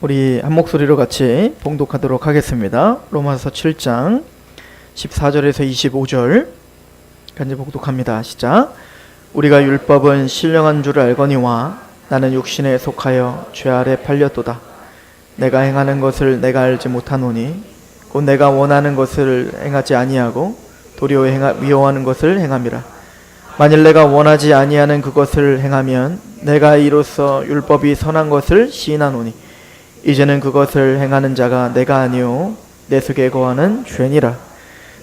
우리 한 목소리로 같이 봉독하도록 하겠습니다. 로마서 7장 14절에서 25절 간지 봉독합니다. 시작. 우리가 율법은 신령한 줄 알거니와 나는 육신에 속하여 죄 아래 팔렸도다. 내가 행하는 것을 내가 알지 못하노니 곧 내가 원하는 것을 행하지 아니하고 도리어 미워하는 것을 행함이라. 만일 내가 원하지 아니하는 그것을 행하면 내가 이로써 율법이 선한 것을 시인하노니 이제는 그것을 행하는 자가 내가 아니요 내 속에 거하는 죄니라.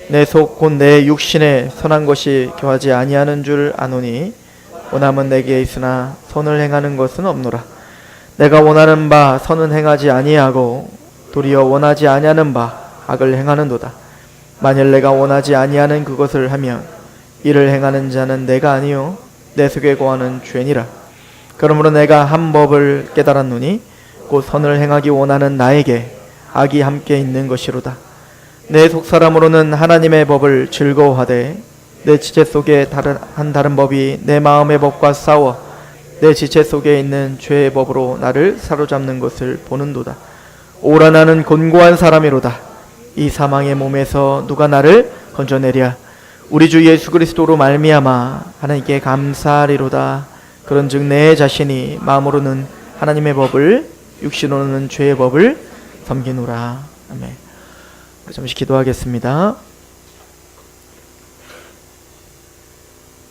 내 속 곧 내 육신에 선한 것이 거하지 아니하는 줄 아노니 원함은 내게 있으나 선을 행하는 것은 없노라. 내가 원하는 바 선은 행하지 아니하고 도리어 원하지 아니하는 바 악을 행하는도다. 만일 내가 원하지 아니하는 그것을 하면 이를 행하는 자는 내가 아니요 내 속에 거하는 죄니라. 그러므로 내가 한 법을 깨달았노니 곧 선을 행하기 원하는 나에게 악이 함께 있는 것이로다. 내 속사람으로는 하나님의 법을 즐거워하되 내 지체 속에 다른 법이 내 마음의 법과 싸워 내 지체 속에 있는 죄의 법으로 나를 사로잡는 것을 보는도다. 오라 나는 곤고한 사람이로다. 이 사망의 몸에서 누가 나를 건져내랴. 우리 주 예수 그리스도로 말미암아 하나님께 감사하리로다. 그런즉 내 자신이 마음으로는 하나님의 법을 육신으로는 죄의 법을 섬기노라. 아멘. 잠시 기도하겠습니다.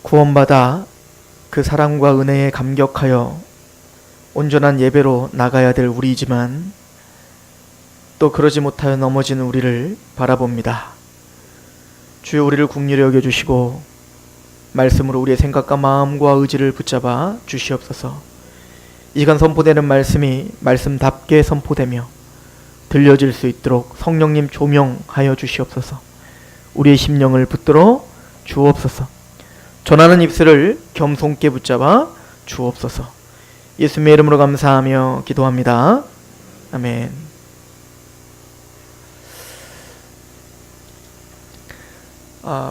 구원받아 그 사랑과 은혜에 감격하여 온전한 예배로 나가야 될 우리이지만 또 그러지 못하여 넘어지는 우리를 바라봅니다. 주여 우리를 긍휼히 여겨주시고 말씀으로 우리의 생각과 마음과 의지를 붙잡아 주시옵소서. 이 시간 선포되는 말씀이 말씀답게 선포되며 들려질 수 있도록 성령님 조명하여 주시옵소서. 우리의 심령을 붙들어 주옵소서. 전하는 입술을 겸손께 붙잡아 주옵소서. 예수님의 이름으로 감사하며 기도합니다. 아멘.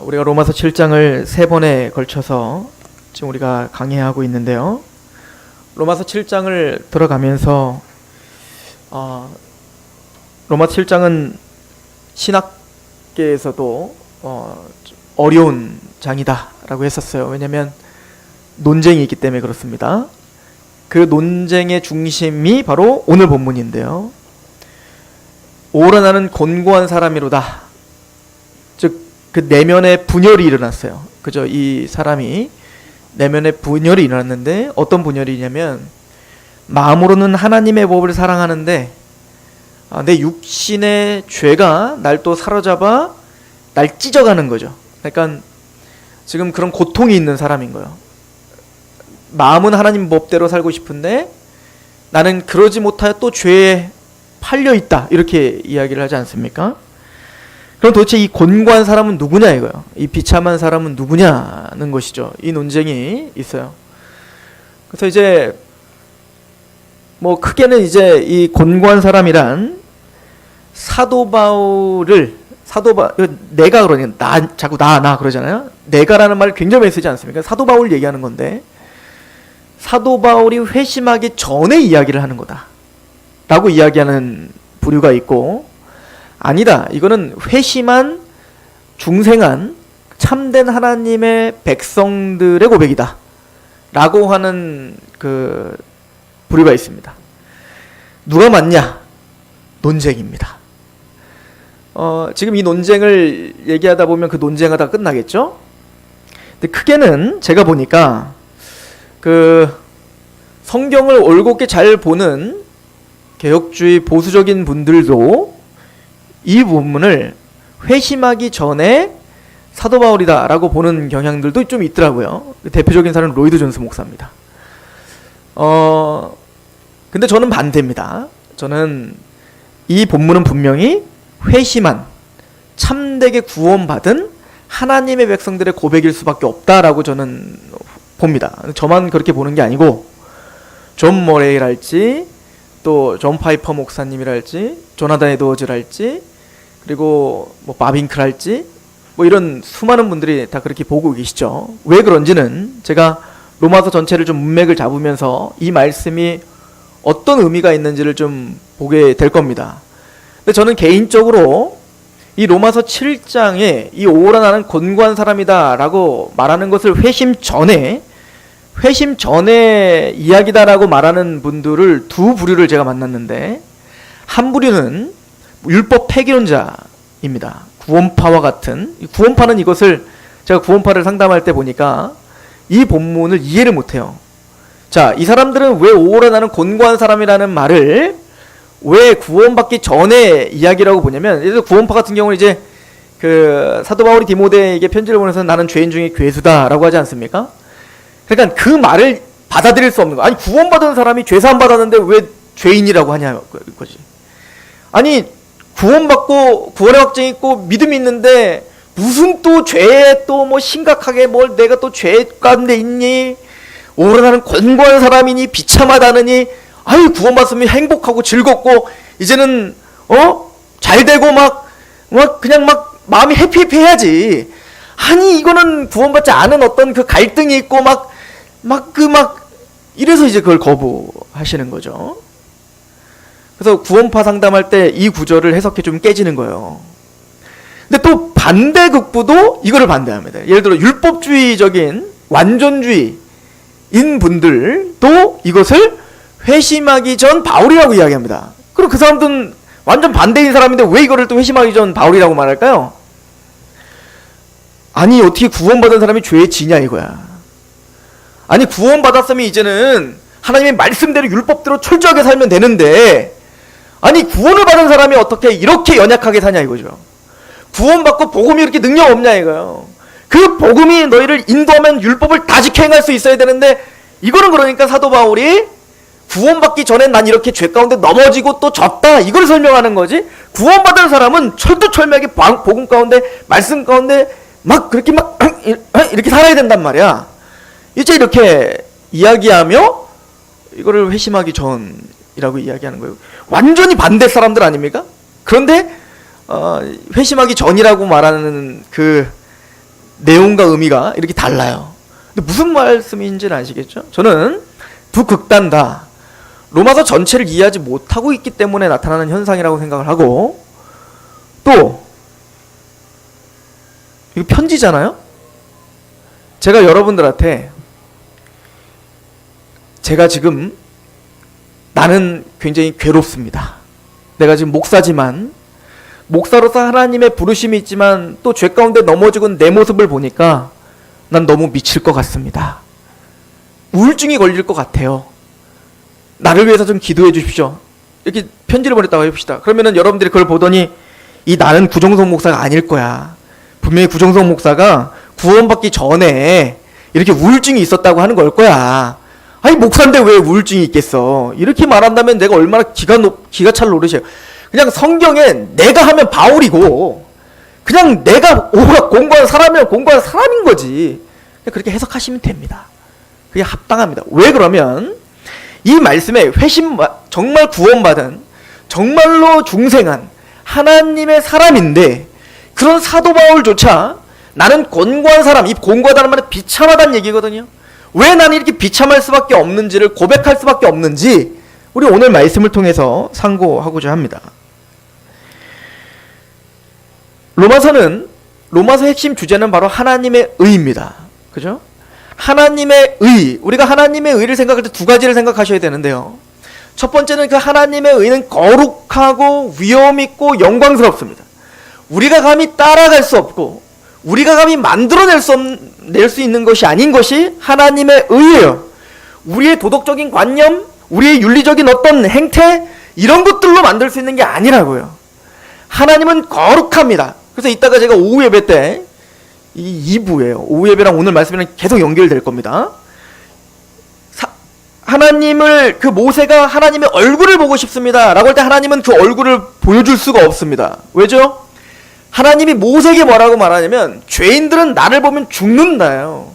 우리가 로마서 7장을 3번에 걸쳐서 지금 우리가 강의하고 있는데요. 로마서 7장을 들어가면서 로마서 7장은 신학계에서도 어려운 장이다 라고 했었어요. 왜냐하면 논쟁이 있기 때문에 그렇습니다. 그 논쟁의 중심이 바로 오늘 본문인데요. 오라 나는 곤고한 사람이로다. 즉 그 내면에 분열이 일어났어요. 그죠? 이 사람이 내면에 분열이 일어났는데 어떤 분열이냐면 마음으로는 하나님의 법을 사랑하는데 내 육신의 죄가 날 또 사로잡아 날 찢어가는 거죠. 그러니까 지금 그런 고통이 있는 사람인 거예요. 마음은 하나님 법대로 살고 싶은데 나는 그러지 못하여 또 죄에 팔려 있다. 이렇게 이야기를 하지 않습니까? 그럼 도대체 이 곤고한 사람은 누구냐 이거예요. 이 비참한 사람은 누구냐는 것이죠. 이 논쟁이 있어요. 그래서 이제 뭐 크게는 이제 이 곤고한 사람이란 사도 바울을 내가 그러니까 자꾸 나 그러잖아요. 내가라는 말을 굉장히 많이 쓰지 않습니까? 사도 바울 얘기하는 건데 사도 바울이 회심하기 전에 이야기를 하는 거다 라고 이야기하는 부류가 있고, 아니다, 이거는 회심한 중생한 참된 하나님의 백성들의 고백이다 라고 하는 그 부류가 있습니다. 누가 맞냐? 논쟁입니다. 지금 이 논쟁을 얘기하다 보면 그 논쟁하다 끝나겠죠? 근데 크게는 제가 보니까 그 성경을 올곧게 잘 보는 개혁주의 보수적인 분들도 이 본문을 회심하기 전에 사도 바울이다 라고 보는 경향들도 좀 있더라고요. 대표적인 사람은 로이드 존스 목사입니다. 근데 저는 반대입니다. 저는 이 본문은 분명히 회심한 참되게 구원받은 하나님의 백성들의 고백일 수밖에 없다라고 저는 봅니다. 저만 그렇게 보는 게 아니고 존 머레이랄지 또 존 파이퍼 목사님이랄지 조나단 에드워즈랄지 그리고 뭐 바빙크랄지 뭐 이런 수많은 분들이 다 그렇게 보고 계시죠. 왜 그런지는 제가 로마서 전체를 좀 문맥을 잡으면서 이 말씀이 어떤 의미가 있는지를 좀 보게 될 겁니다. 근데 저는 개인적으로 이 로마서 7장에 이 오호라 나는 곤고한 사람이다 라고 말하는 것을 회심 전에 이야기다라고 말하는 분들을 두 부류를 제가 만났는데, 한 부류는 율법 폐기론자입니다. 구원파와 같은, 구원파는 이것을 제가 구원파를 상담할 때 보니까 이 본문을 이해를 못해요. 자, 이 사람들은 왜 오호라 나는 곤고한 사람이라는 말을 왜 구원받기 전에 이야기라고 보냐면, 예를 들어 구원파 같은 경우는 이제 그 사도 바울이 디모데에게 편지를 보내서 나는 죄인 중에 괴수다라고 하지 않습니까? 그러니까 그 말을 받아들일 수 없는 거. 아니, 구원받은 사람이 죄사함 받았는데 왜 죄인이라고 하냐 거지. 아니, 구원받고 구원의 확증이 있고 믿음이 있는데 무슨 또 죄에 또 뭐 심각하게 뭘 내가 또 죄 가운데 있니? 오르나는 곤고한 사람이니 비참하다느니, 아유, 구원받으면 행복하고 즐겁고 이제는 잘 되고 막 그냥 막 마음이 해피해야지. 아니, 이거는 구원받지 않은 어떤 그 갈등이 있고 이래서 이제 그걸 거부하시는 거죠. 그래서 구원파 상담할 때 이 구절을 해석해 주면 깨지는 거예요. 근데 또 반대극부도 이거를 반대합니다. 예를 들어 율법주의적인 완전주의인 분들도 이것을 회심하기 전 바울이라고 이야기합니다. 그리고 그 사람들은 완전 반대인 사람인데 왜 이거를 또 회심하기 전 바울이라고 말할까요? 아니, 어떻게 구원받은 사람이 죄에 지냐 이거야. 아니, 구원받았으면 이제는 하나님의 말씀대로 율법대로 철저하게 살면 되는데, 아니, 구원을 받은 사람이 어떻게 이렇게 연약하게 사냐 이거죠. 구원받고 복음이 이렇게 능력 없냐 이거예요. 그 복음이 너희를 인도하면 율법을 다 지켜 행할 수 있어야 되는데, 이거는 그러니까 사도 바울이 구원받기 전에 난 이렇게 죄 가운데 넘어지고 또 졌다, 이걸 설명하는 거지. 구원받은 사람은 철두철미하게 복음 가운데 말씀 가운데 그렇게 이렇게 살아야 된단 말이야. 이제 이렇게 이야기하며 이거를 회심하기 전이라고 이야기하는 거예요. 완전히 반대 사람들 아닙니까? 그런데 회심하기 전이라고 말하는 그 내용과 의미가 이렇게 달라요. 근데 무슨 말씀인지는 아시겠죠? 저는 두 극단 다 로마서 전체를 이해하지 못하고 있기 때문에 나타나는 현상이라고 생각을 하고, 또 이거 편지잖아요? 제가 여러분들한테 제가 지금 나는 굉장히 괴롭습니다. 내가 지금 목사지만 목사로서 하나님의 부르심이 있지만 또 죄 가운데 넘어지고 내 모습을 보니까 난 너무 미칠 것 같습니다. 우울증이 걸릴 것 같아요. 나를 위해서 좀 기도해 주십시오. 이렇게 편지를 보냈다고 해봅시다. 그러면은 여러분들이 그걸 보더니 이 나는 구정성 목사가 아닐 거야. 분명히 구정성 목사가 구원받기 전에 이렇게 우울증이 있었다고 하는 걸 거야. 아니, 목사인데 왜 우울증이 있겠어. 이렇게 말한다면 내가 얼마나 기가 찰 노릇이에요. 그냥 성경에 내가 하면 바울이고 그냥 내가 공부한 사람이면 공부한 사람인 거지. 그렇게 해석하시면 됩니다. 그게 합당합니다. 왜 그러면 이 말씀에 정말 구원받은 정말로 중생한 하나님의 사람인데, 그런 사도 바울조차 나는 곤고한 사람, 이 곤고하다는 말은 비참하다는 얘기거든요. 왜 나는 이렇게 비참할 수밖에 없는지를 고백할 수밖에 없는지 우리 오늘 말씀을 통해서 상고하고자 합니다. 로마서 핵심 주제는 바로 하나님의 의입니다. 그죠? 하나님의 의, 우리가 하나님의 의를 생각할 때 두 가지를 생각하셔야 되는데요. 첫 번째는 그 하나님의 의는 거룩하고 위엄 있고 영광스럽습니다. 우리가 감히 따라갈 수 없고 우리가 감히 만들어낼 수 있는 것이 아닌 것이 하나님의 의예요. 우리의 도덕적인 관념, 우리의 윤리적인 어떤 행태, 이런 것들로 만들 수 있는 게 아니라고요. 하나님은 거룩합니다. 그래서 이따가 제가 오후 예배 때, 이 2부예요. 오후 예배랑 오늘 말씀이랑 계속 연결될 겁니다. 하나님을, 그 모세가 하나님의 얼굴을 보고 싶습니다 라고 할 때 하나님은 그 얼굴을 보여줄 수가 없습니다. 왜죠? 하나님이 모세에게 뭐라고 말하냐면 죄인들은 나를 보면 죽는다요.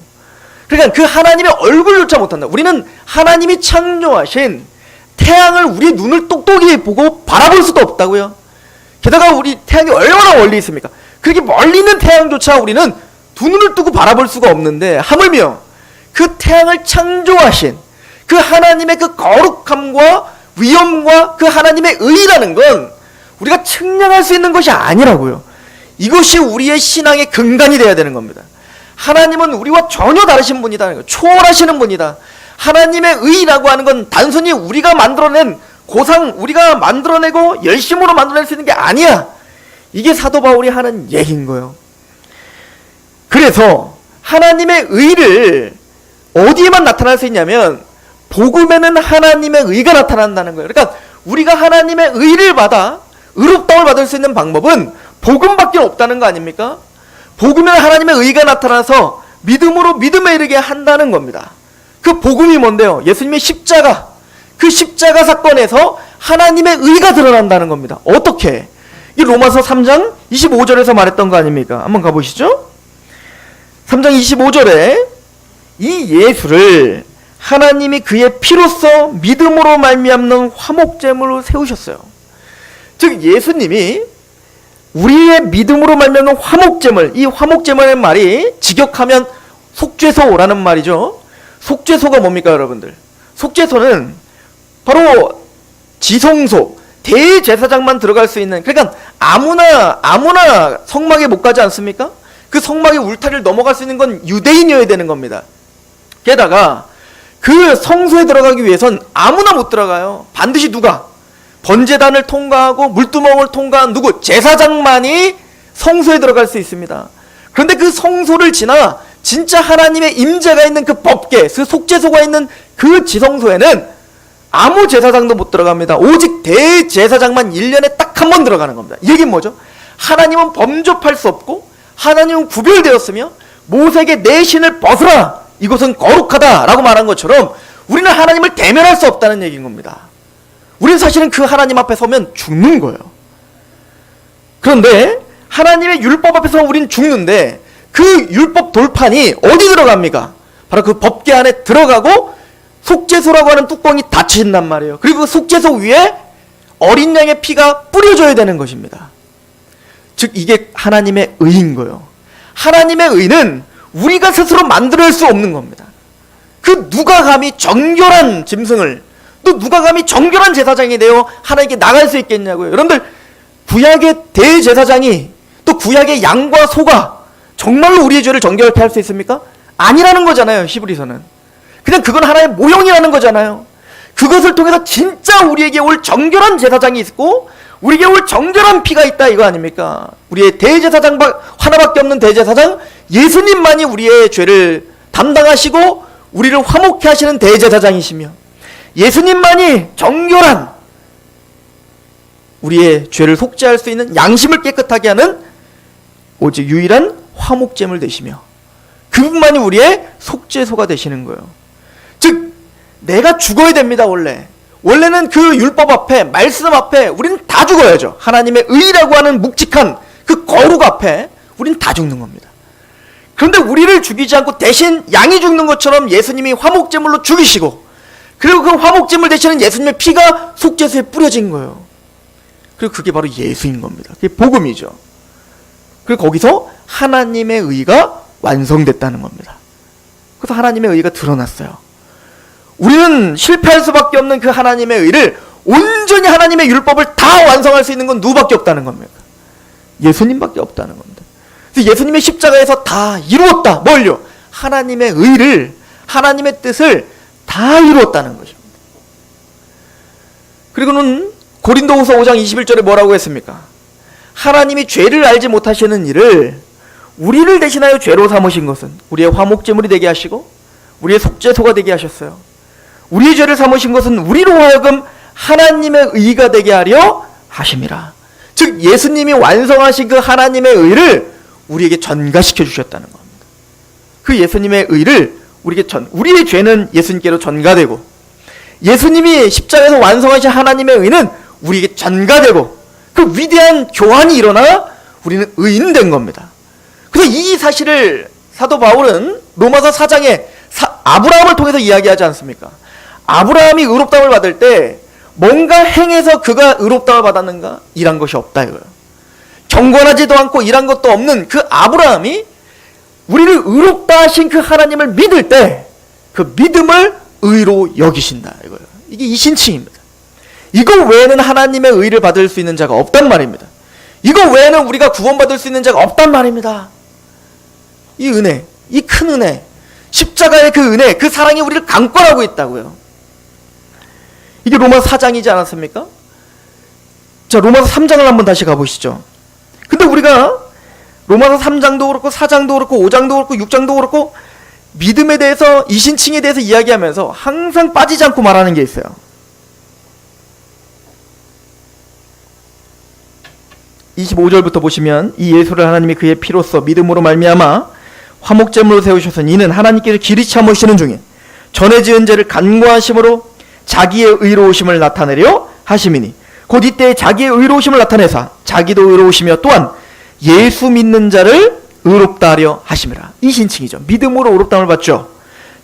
그러니까 그 하나님의 얼굴조차 못한다. 우리는 하나님이 창조하신 태양을 우리 눈을 똑똑히 보고 바라볼 수도 없다고요. 게다가 우리 태양이 얼마나 멀리 있습니까? 그렇게 멀리 있는 태양조차 우리는 두 눈을 뜨고 바라볼 수가 없는데, 하물며 그 태양을 창조하신 그 하나님의 그 거룩함과 위엄과 그 하나님의 의라는 건 우리가 측량할 수 있는 것이 아니라고요. 이것이 우리의 신앙의 근간이 되어야 되는 겁니다. 하나님은 우리와 전혀 다르신 분이다. 초월하시는 분이다. 하나님의 의라고 하는 건 단순히 우리가 만들어낸 고상, 우리가 만들어내고 열심으로 만들어낼 수 있는 게 아니야. 이게 사도 바울이 하는 얘기인 거예요. 그래서 하나님의 의를 어디에만 나타날 수 있냐면 복음에는 하나님의 의가 나타난다는 거예요. 그러니까 우리가 하나님의 의를 받아 의롭다움을 받을 수 있는 방법은 복음밖에 없다는 거 아닙니까? 복음에는 하나님의 의가 나타나서 믿음으로 믿음에 이르게 한다는 겁니다. 그 복음이 뭔데요? 예수님의 십자가, 그 십자가 사건에서 하나님의 의가 드러난다는 겁니다. 어떻게? 이 로마서 3장 25절에서 말했던 거 아닙니까? 한번 가보시죠. 3장 25절에 이 예수를 하나님이 그의 피로써 믿음으로 말미암는 화목제물로 세우셨어요. 즉 예수님이 우리의 믿음으로 말미암는 화목제물, 이 화목제물의 말이 직역하면 속죄소라는 말이죠. 속죄소가 뭡니까 여러분들? 속죄소는 바로 지성소, 대제사장만 들어갈 수 있는, 그러니까 아무나 성막에 못 가지 않습니까? 그 성막의 울타리를 넘어갈 수 있는 건 유대인이어야 되는 겁니다. 게다가 그 성소에 들어가기 위해선 아무나 못 들어가요. 반드시 누가? 번제단을 통과하고 물두멍을 통과한 누구? 제사장만이 성소에 들어갈 수 있습니다. 그런데 그 성소를 지나 진짜 하나님의 임재가 있는 그 법궤, 그 속죄소가 있는 그 지성소에는 아무 제사장도 못 들어갑니다. 오직 대제사장만 1년에 딱 한 번 들어가는 겁니다. 이 얘기는 뭐죠? 하나님은 범접할 수 없고 하나님은 구별되었으며 모세에게 내 신을 벗으라, 이것은 거룩하다라고 말한 것처럼 우리는 하나님을 대면할 수 없다는 얘기인 겁니다. 우리는 사실은 그 하나님 앞에 서면 죽는 거예요. 그런데 하나님의 율법 앞에서 우리는 죽는데 그 율법 돌판이 어디 들어갑니까? 바로 그 법궤 안에 들어가고 속죄소라고 하는 뚜껑이 닫힌단 말이에요. 그리고 그 속죄소 위에 어린 양의 피가 뿌려져야 되는 것입니다. 즉 이게 하나님의 의인 거예요. 하나님의 의는 우리가 스스로 만들어낼 수 없는 겁니다. 그 누가 감히 정결한 짐승을, 또 누가 감히 정결한 제사장이 되어 하나님께 나갈 수 있겠냐고요. 여러분들, 구약의 대제사장이, 또 구약의 양과 소가 정말로 우리의 죄를 정결케 할 수 있습니까? 아니라는 거잖아요. 히브리서는 그냥 그건 하나의 모형이라는 거잖아요. 그것을 통해서 진짜 우리에게 올 정결한 제사장이 있고 우리에게 올 정결한 피가 있다, 이거 아닙니까? 우리의 대제사장 하나밖에 없는 대제사장 예수님만이 우리의 죄를 담당하시고 우리를 화목케 하시는 대제사장이시며, 예수님만이 정결한 우리의 죄를 속죄할 수 있는, 양심을 깨끗하게 하는 오직 유일한 화목제물 되시며, 그분만이 우리의 속죄소가 되시는 거예요. 즉 내가 죽어야 됩니다. 원래는 그 율법 앞에, 말씀 앞에 우리는 다 죽어야죠. 하나님의 의라고 하는 묵직한 그 거룩 앞에 우리는 다 죽는 겁니다. 그런데 우리를 죽이지 않고 대신 양이 죽는 것처럼 예수님이 화목제물로 죽이시고, 그리고 그 화목제물 되시는 예수님의 피가 속죄소에 뿌려진 거예요. 그리고 그게 바로 예수인 겁니다. 그게 복음이죠. 그리고 거기서 하나님의 의가 완성됐다는 겁니다. 그래서 하나님의 의가 드러났어요. 우리는 실패할 수밖에 없는 그 하나님의 의를, 온전히 하나님의 율법을 다 완성할 수 있는 건 누구밖에 없다는 겁니까? 예수님밖에 없다는 겁니다. 그래서 예수님의 십자가에서 다 이루었다. 뭘요? 하나님의 의를, 하나님의 뜻을 다 이루었다는 것입니다. 그리고는 고린도후서 5장 21절에 뭐라고 했습니까? 하나님이 죄를 알지 못하시는 일을 우리를 대신하여 죄로 삼으신 것은 우리의 화목제물이 되게 하시고 우리의 속죄소가 되게 하셨어요. 우리의 죄를 삼으신 것은 우리로 하여금 하나님의 의가 되게 하려 하심이라. 즉 예수님이 완성하신 그 하나님의 의를 우리에게 전가시켜 주셨다는 겁니다. 그 예수님의 의를 우리의 죄는 예수님께로 전가되고, 예수님이 십자가에서 완성하신 하나님의 의는 우리에게 전가되고, 그 위대한 교환이 일어나 우리는 의인된 겁니다. 그래서 이 사실을 사도 바울은 로마서 4장에 아브라함을 통해서 이야기하지 않습니까? 아브라함이 의롭다움을 받을 때 뭔가 행해서 그가 의롭다움을 받았는가? 일한 것이 없다 이거예요. 경건하지도 않고 일한 것도 없는 그 아브라함이 우리를 의롭다 하신 그 하나님을 믿을 때 그 믿음을 의로 여기신다 이거예요. 이게 이신칭입니다. 이거 외에는 하나님의 의를 받을 수 있는 자가 없단 말입니다. 이거 외에는 우리가 구원받을 수 있는 자가 없단 말입니다. 이 은혜, 이 큰 은혜, 십자가의 그 은혜, 그 사랑이 우리를 강권하고 있다고요. 이게 로마서 4장이지 않았습니까? 자, 로마서 3장을 한번 다시 가보시죠. 근데 우리가 로마서 3장도 그렇고 4장도 그렇고 5장도 그렇고 6장도 그렇고 믿음에 대해서, 이신칭에 대해서 이야기하면서 항상 빠지지 않고 말하는 게 있어요. 25절부터 보시면, 이 예수를 하나님이 그의 피로써 믿음으로 말미암아 화목제물로 세우셔서 이는 하나님께서 길이 참으시는 중에 전에 지은 죄를 간구하심으로 자기의 의로우심을 나타내려 하심이니 곧 이때 자기의 의로우심을 나타내사 자기도 의로우시며 또한 예수 믿는 자를 의롭다 하려 하심이라. 이 신칭이죠. 믿음으로 의롭다함을 받죠.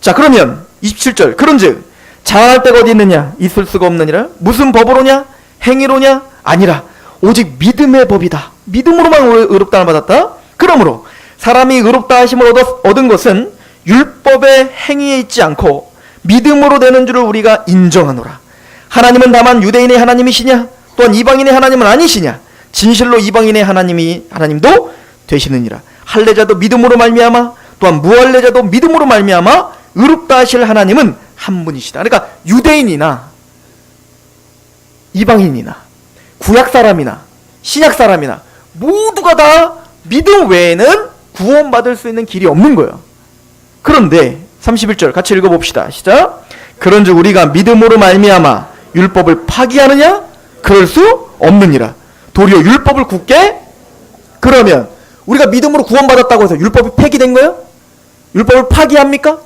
자, 그러면 27절, 그런즉 자랑할 데가 어디 있느냐? 있을 수가 없느니라. 무슨 법으로냐? 행위로냐? 아니라 오직 믿음의 법이다. 믿음으로만 의롭다함을 받았다. 그러므로 사람이 의롭다 하심을 얻은 것은 율법의 행위에 있지 않고 믿음으로 되는 줄을 우리가 인정하노라. 하나님은 다만 유대인의 하나님이시냐? 또한 이방인의 하나님은 아니시냐? 진실로 이방인의 하나님도 되시느니라. 할례자도 믿음으로 말미암아 또한 무할례자도 믿음으로 말미암아 의롭다 하실 하나님은 한 분이시다. 그러니까 유대인이나 이방인이나 구약 사람이나 신약 사람이나 모두가 다 믿음 외에는 구원받을 수 있는 길이 없는 거예요. 그런데 31절 같이 읽어봅시다. 시작. 그런즉 우리가 믿음으로 말미암아 율법을 파기하느냐? 그럴 수 없느니라. 도리어 율법을 굳게, 그러면 우리가 믿음으로 구원받았다고 해서 율법이 폐기된 거예요? 율법을 파기합니까?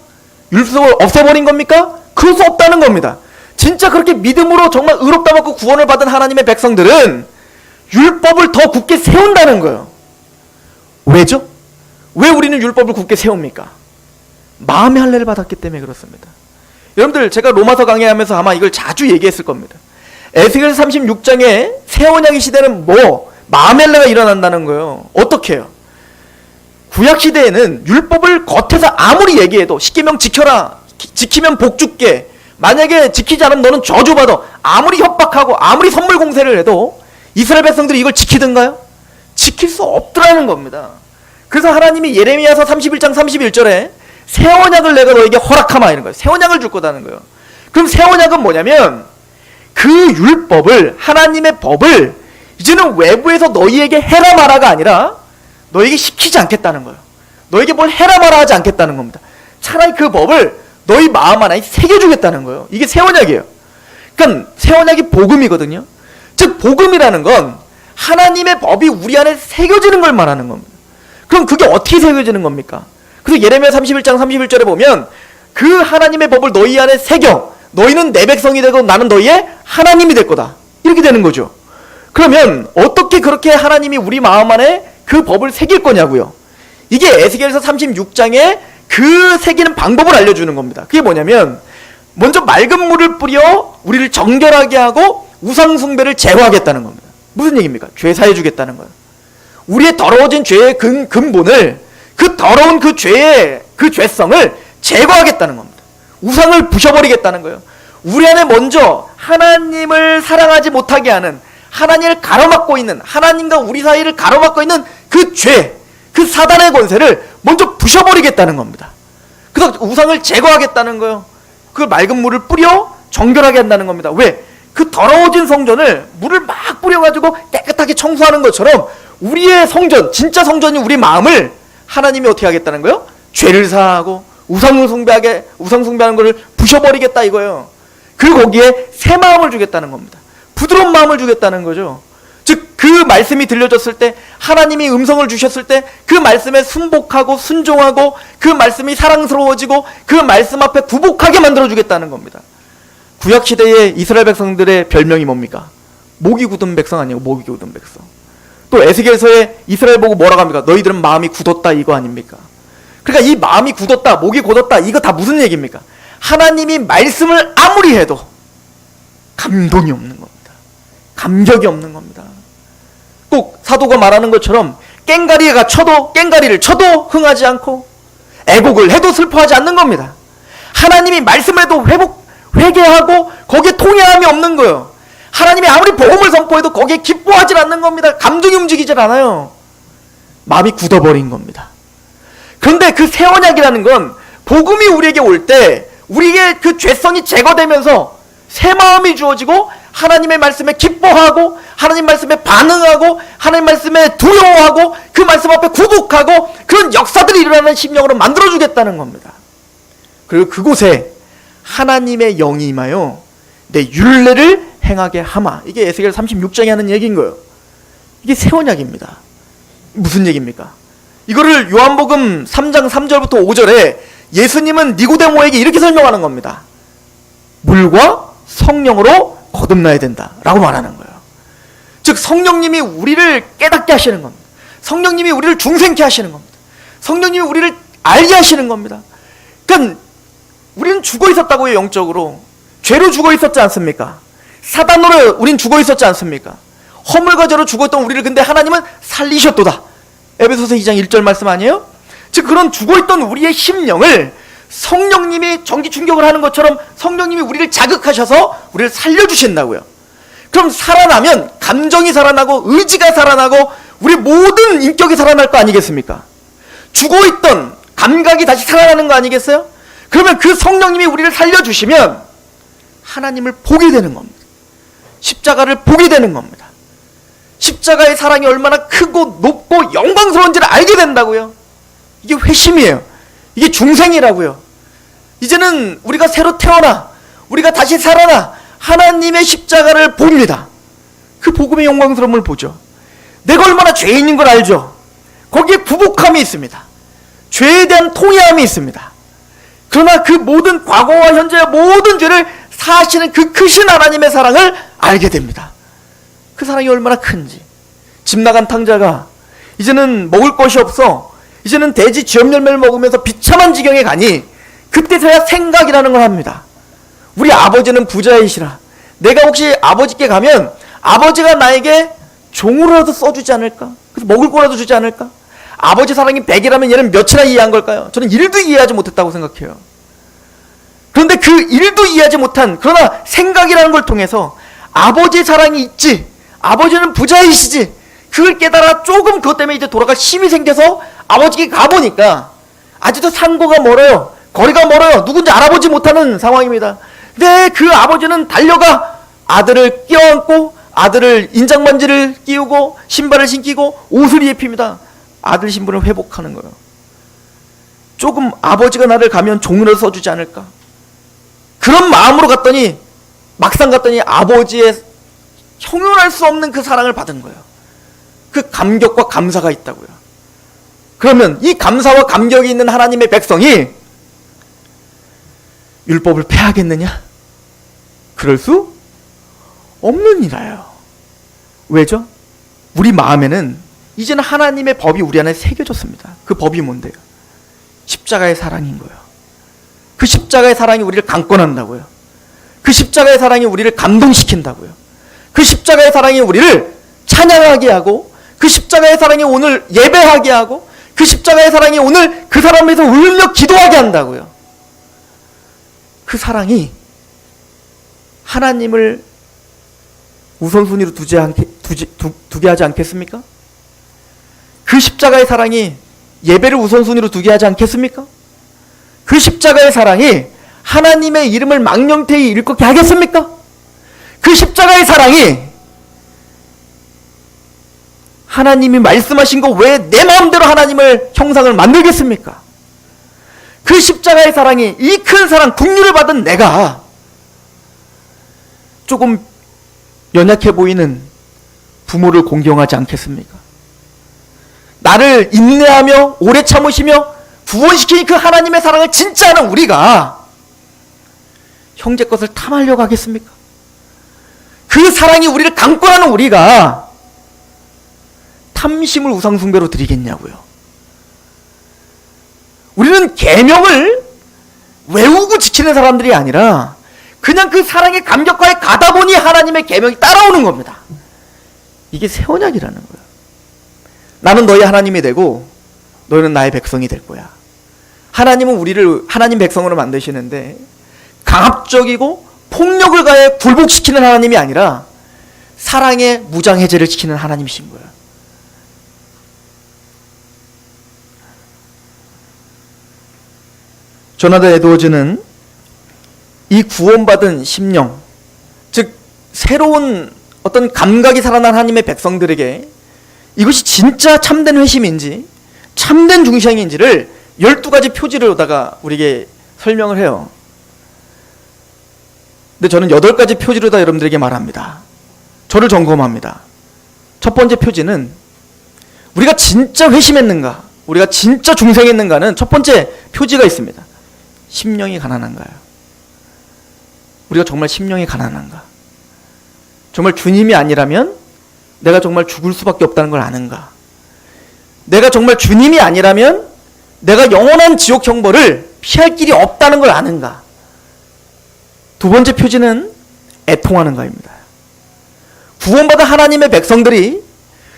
율법을 없애버린 겁니까? 그럴 수 없다는 겁니다. 진짜 그렇게 믿음으로 정말 의롭다 받고 구원을 받은 하나님의 백성들은 율법을 더 굳게 세운다는 거예요. 왜죠? 왜 우리는 율법을 굳게 세웁니까? 마음의 할례를 받았기 때문에 그렇습니다. 여러분들, 제가 로마서 강의하면서 아마 이걸 자주 얘기했을 겁니다. 에스겔 36장에 새 언약의 시대는 마음의 할례가 일어난다는 거예요. 어떻게 해요? 구약 시대에는 율법을 겉에서 아무리 얘기해도 십계명 지켜라, 지키면 복 줄게, 만약에 지키지 않으면 너는 저주받아, 아무리 협박하고 아무리 선물 공세를 해도 이스라엘 백성들이 이걸 지키던가요? 지킬 수 없더라는 겁니다. 그래서 하나님이 예레미야서 31장 31절에 새 언약을 내가 너에게 허락하마 이런 거예요. 새 언약을 줄 거다는 거예요. 그럼 새 언약은 뭐냐면 그 율법을, 하나님의 법을 이제는 외부에서 너희에게 해라 마라가 아니라 너에게 시키지 않겠다는 거예요. 너에게 뭘 해라 마라 하지 않겠다는 겁니다. 차라리 그 법을 너희 마음 안에 새겨주겠다는 거예요. 이게 새 언약이에요. 그러니까 새 언약이 복음이거든요. 즉 복음이라는 건 하나님의 법이 우리 안에 새겨지는 걸 말하는 겁니다. 그럼 그게 어떻게 새겨지는 겁니까? 그래서 예레미야 31장 31절에 보면 그 하나님의 법을 너희 안에 새겨 너희는 내 백성이 되고 나는 너희의 하나님이 될 거다. 이렇게 되는 거죠. 그러면 어떻게 그렇게 하나님이 우리 마음 안에 그 법을 새길 거냐고요. 이게 에스겔서 36장에 그 새기는 방법을 알려주는 겁니다. 그게 뭐냐면 먼저 맑은 물을 뿌려 우리를 정결하게 하고 우상 숭배를 제거하겠다는 겁니다. 무슨 얘기입니까? 죄 사해 주겠다는 거예요. 우리의 더러워진 죄의 근본을, 그 더러운 그 죄의 그 죄성을 제거하겠다는 겁니다. 우상을 부셔버리겠다는 거예요. 우리 안에 먼저 하나님을 사랑하지 못하게 하는, 하나님을 가로막고 있는, 하나님과 우리 사이를 가로막고 있는 그 죄, 그 사단의 권세를 먼저 부셔버리겠다는 겁니다. 그래서 우상을 제거하겠다는 거예요. 그 맑은 물을 뿌려 정결하게 한다는 겁니다. 왜? 그 더러워진 성전을 물을 막 뿌려가지고 깨끗하게 청소하는 것처럼 우리의 성전, 진짜 성전이 우리 마음을 하나님이 어떻게 하겠다는 거예요? 죄를 사하고 우상 숭배하는 것을 부셔버리겠다 이거예요. 그리고 거기에 새 마음을 주겠다는 겁니다. 부드러운 마음을 주겠다는 거죠. 즉 그 말씀이 들려졌을 때, 하나님이 음성을 주셨을 때 그 말씀에 순복하고 순종하고 그 말씀이 사랑스러워지고 그 말씀 앞에 구복하게 만들어주겠다는 겁니다. 구약시대의 이스라엘 백성들의 별명이 뭡니까? 목이 굳은 백성 아니고 목이 굳은 백성. 또 에스겔서에 이스라엘 보고 뭐라고 합니까? 너희들은 마음이 굳었다 이거 아닙니까? 그러니까 이 마음이 굳었다, 목이 굳었다 이거 다 무슨 얘기입니까? 하나님이 말씀을 아무리 해도 감동이 없는 겁니다. 감격이 없는 겁니다. 꼭 사도가 말하는 것처럼 깽가리를 쳐도 흥하지 않고 애곡을 해도 슬퍼하지 않는 겁니다. 하나님이 말씀을 해도 회개하고 거기에 통회함이 없는 거예요. 하나님이 아무리 복음을 선포해도 거기에 기뻐하지 않는 겁니다. 감정이 움직이질 않아요. 마음이 굳어버린 겁니다. 그런데 그 새 언약이라는 건 복음이 우리에게 올 때 우리에게 그 죄성이 제거되면서 새 마음이 주어지고 하나님의 말씀에 기뻐하고 하나님 말씀에 반응하고 하나님 말씀에 두려워하고 그 말씀 앞에 굴복하고 그런 역사들이 일어나는 심령으로 만들어주겠다는 겁니다. 그리고 그곳에 하나님의 영이 임하여 내 율례를 행하게 하마. 이게 에스겔 36장에 하는 얘기인 거예요. 이게 새 언약입니다. 무슨 얘기입니까? 이거를 요한복음 3장 3절부터 5절에 예수님은 니고데모에게 이렇게 설명하는 겁니다. 물과 성령으로 거듭나야 된다 라고 말하는 거예요. 즉 성령님이 우리를 깨닫게 하시는 겁니다. 성령님이 우리를 중생케 하시는 겁니다. 성령님이 우리를 알게 하시는 겁니다. 그러니까 우리는 죽어 있었다고요. 영적으로 죄로 죽어 있었지 않습니까? 사단으로 우린 죽어 있었지 않습니까? 허물과 죄로 죽었던 우리를 근데 하나님은 살리셨도다. 에베소서 2장 1절 말씀 아니에요? 즉 그런 죽어있던 우리의 심령을 성령님이 전기 충격을 하는 것처럼 성령님이 우리를 자극하셔서 우리를 살려주신다고요. 그럼 살아나면 감정이 살아나고 의지가 살아나고 우리 모든 인격이 살아날 거 아니겠습니까? 죽어있던 감각이 다시 살아나는 거 아니겠어요? 그러면 그 성령님이 우리를 살려주시면 하나님을 보게 되는 겁니다. 십자가를 보게 되는 겁니다. 십자가의 사랑이 얼마나 크고 높고 영광스러운지를 알게 된다고요. 이게 회심이에요. 이게 중생이라고요. 이제는 우리가 새로 태어나 우리가 다시 살아나 하나님의 십자가를 봅니다. 그 복음의 영광스러움을 보죠. 내가 얼마나 죄인인 걸 알죠. 거기에 굴복함이 있습니다. 죄에 대한 통회함이 있습니다. 그러나 그 모든 과거와 현재의 모든 죄를 사하시는 그 크신 하나님의 사랑을 알게 됩니다. 그 사랑이 얼마나 큰지. 집 나간 탕자가 이제는 먹을 것이 없어 이제는 돼지 쥐염 열매를 먹으면서 비참한 지경에 가니 그때서야 생각이라는 걸 합니다. 우리 아버지는 부자이시라. 내가 혹시 아버지께 가면 아버지가 나에게 종으로라도 써주지 않을까? 그래서 먹을 거라도 주지 않을까? 아버지 사랑이 100이라면 얘는 몇이나 이해한 걸까요? 저는 1도 이해하지 못했다고 생각해요. 그런데 그 1도 이해하지 못한 그러나 생각이라는 걸 통해서 아버지의 사랑이 있지, 아버지는 부자이시지, 그걸 깨달아 조금 그것 때문에 이제 돌아갈 힘이 생겨서 아버지께 가보니까 아직도 상고가 멀어요. 거리가 멀어요. 누군지 알아보지 못하는 상황입니다. 근데 그 아버지는 달려가 아들을 껴안고 아들을 인장반지를 끼우고 신발을 신기고 옷을 입힙니다. 아들 신분을 회복하는 거예요. 조금 아버지가 나를 가면 종으로 써주지 않을까? 그런 마음으로 갔더니 막상 갔더니 아버지의 형용할 수 없는 그 사랑을 받은 거예요. 그 감격과 감사가 있다고요. 그러면 이 감사와 감격이 있는 하나님의 백성이 율법을 폐하겠느냐? 그럴 수 없느니라요. 왜죠? 우리 마음에는 이제는 하나님의 법이 우리 안에 새겨졌습니다. 그 법이 뭔데요? 십자가의 사랑인 거예요. 그 십자가의 사랑이 우리를 강권한다고요. 그 십자가의 사랑이 우리를 감동시킨다고요. 그 십자가의 사랑이 우리를 찬양하게 하고 그 십자가의 사랑이 오늘 예배하게 하고 그 십자가의 사랑이 오늘 그 사람에서 울며 기도하게 한다고요. 그 사랑이 하나님을 우선순위로 두게 하지 않겠습니까? 그 십자가의 사랑이 예배를 우선순위로 두게 하지 않겠습니까? 그 십자가의 사랑이 하나님의 이름을 망령되이 일컫게 하겠습니까? 그 십자가의 사랑이 하나님이 말씀하신 거 왜 내 마음대로 하나님을 형상을 만들겠습니까? 그 십자가의 사랑이 이 큰 사랑 긍휼을 받은 내가 조금 연약해 보이는 부모를 공경하지 않겠습니까? 나를 인내하며 오래 참으시며 구원시키는 그 하나님의 사랑을 진짜 아는 우리가 형제 것을 탐하려고 하겠습니까? 그 사랑이 우리를 강권하는 우리가 탐심을 우상숭배로 드리겠냐고요. 우리는 계명을 외우고 지키는 사람들이 아니라 그냥 그 사랑의 감격과에 가다 보니 하나님의 계명이 따라오는 겁니다. 이게 새 언약이라는 거예요. 나는 너희 하나님이 되고 너희는 나의 백성이 될 거야. 하나님은 우리를 하나님 백성으로 만드시는데 강압적이고 폭력을 가해 굴복시키는 하나님이 아니라 사랑의 무장해제를 시키는 하나님이신 거예요. 조나단 에드워즈는 이 구원받은 심령, 즉 새로운 어떤 감각이 살아난 하나님의 백성들에게 이것이 진짜 참된 회심인지 참된 중생인지를 12가지 표지로다가 우리에게 설명을 해요. 근데 저는 8가지 표지로 다 여러분들에게 말합니다. 저를 점검합니다. 첫 번째 표지는 우리가 진짜 회심했는가, 우리가 진짜 중생했는가는 첫 번째 표지가 있습니다. 심령이 가난한가요? 우리가 정말 심령이 가난한가? 정말 주님이 아니라면 내가 정말 죽을 수밖에 없다는 걸 아는가? 내가 정말 주님이 아니라면 내가 영원한 지옥 형벌을 피할 길이 없다는 걸 아는가? 두 번째 표지는 애통하는가입니다. 구원받은 하나님의 백성들이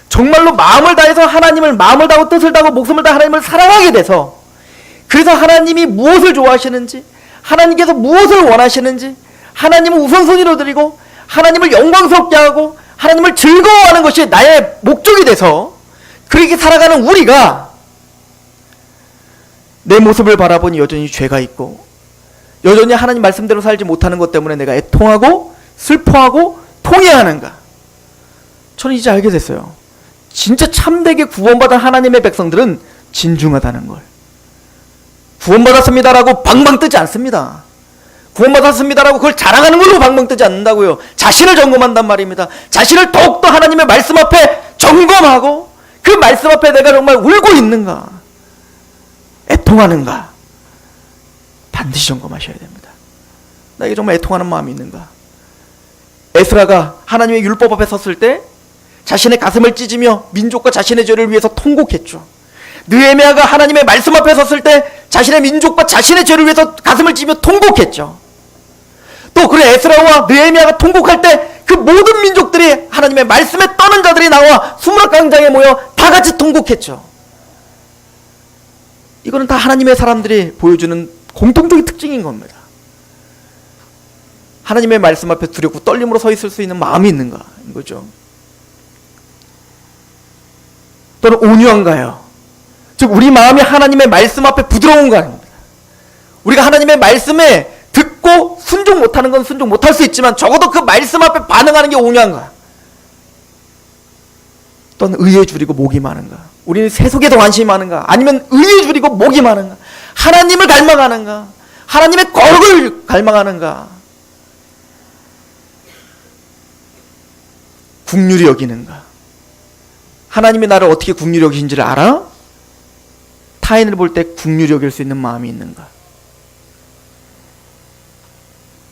정말로 마음을 다해서 하나님을, 마음을 다하고 뜻을 다하고 목숨을 다해 하나님을 사랑하게 돼서, 그래서 하나님이 무엇을 좋아하시는지, 하나님께서 무엇을 원하시는지 하나님을 우선순위로 드리고 하나님을 영광스럽게 하고 하나님을 즐거워하는 것이 나의 목적이 돼서 그렇게 살아가는 우리가 내 모습을 바라보니 여전히 죄가 있고 여전히 하나님 말씀대로 살지 못하는 것 때문에 내가 애통하고 슬퍼하고 통회하는가? 저는 이제 알게 됐어요. 진짜 참되게 구원받은 하나님의 백성들은 진중하다는 걸. 구원받았습니다라고 방방 뜨지 않습니다. 구원받았습니다라고 그걸 자랑하는 걸로 방방 뜨지 않는다고요. 자신을 점검한단 말입니다. 자신을 더욱더 하나님의 말씀 앞에 점검하고 그 말씀 앞에 내가 정말 울고 있는가, 애통하는가 반드시 점검하셔야 됩니다. 나에게 정말 애통하는 마음이 있는가? 에스라가 하나님의 율법 앞에 섰을 때 자신의 가슴을 찢으며 민족과 자신의 죄를 위해서 통곡했죠. 느헤미야가 하나님의 말씀 앞에 섰을 때 자신의 민족과 자신의 죄를 위해서 가슴을 찢으며 통곡했죠. 또 그래 에스라와 느헤미야가 통곡할 때 그 모든 민족들이 하나님의 말씀에 떠는 자들이 나와 수문학광장에 모여 다 같이 통곡했죠. 이거는 다 하나님의 사람들이 보여주는 공통적인 특징인 겁니다. 하나님의 말씀 앞에 두렵고 떨림으로 서 있을 수 있는 마음이 있는가 이거죠. 또는 온유한가요? 즉 우리 마음이 하나님의 말씀 앞에 부드러운가 아닙니다. 우리가 하나님의 말씀에 듣고 순종 못하는 건 순종 못할 수 있지만 적어도 그 말씀 앞에 반응하는 게 온유한가? 또는 의에 줄이고 목이 많은가? 우리는 세속에 더 관심이 많은가? 아니면 의에 줄이고 목이 많은가? 하나님을 갈망하는가? 하나님의 거룩을 갈망하는가? 긍휼히 여기는가? 하나님이 나를 어떻게 긍휼히 여기신지를 알아? 타인을 볼 때 긍휼히 여길 수 있는 마음이 있는가?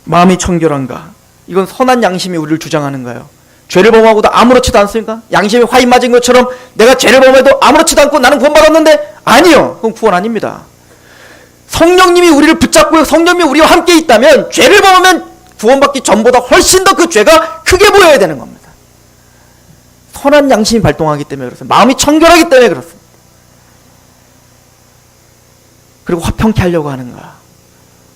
마음이 청결한가? 이건 선한 양심이 우리를 주장하는가요? 죄를 범하고도 아무렇지도 않습니까? 양심이 화인 맞은 것처럼 내가 죄를 범해도 아무렇지도 않고 나는 구원받았는데 아니요. 그건 구원 아닙니다. 성령님이 우리를 붙잡고 성령님이 우리와 함께 있다면 죄를 범하면 구원받기 전보다 훨씬 더 그 죄가 크게 보여야 되는 겁니다. 선한 양심이 발동하기 때문에 그렇습니다. 마음이 청결하기 때문에 그렇습니다. 그리고 화평케 하려고 하는가?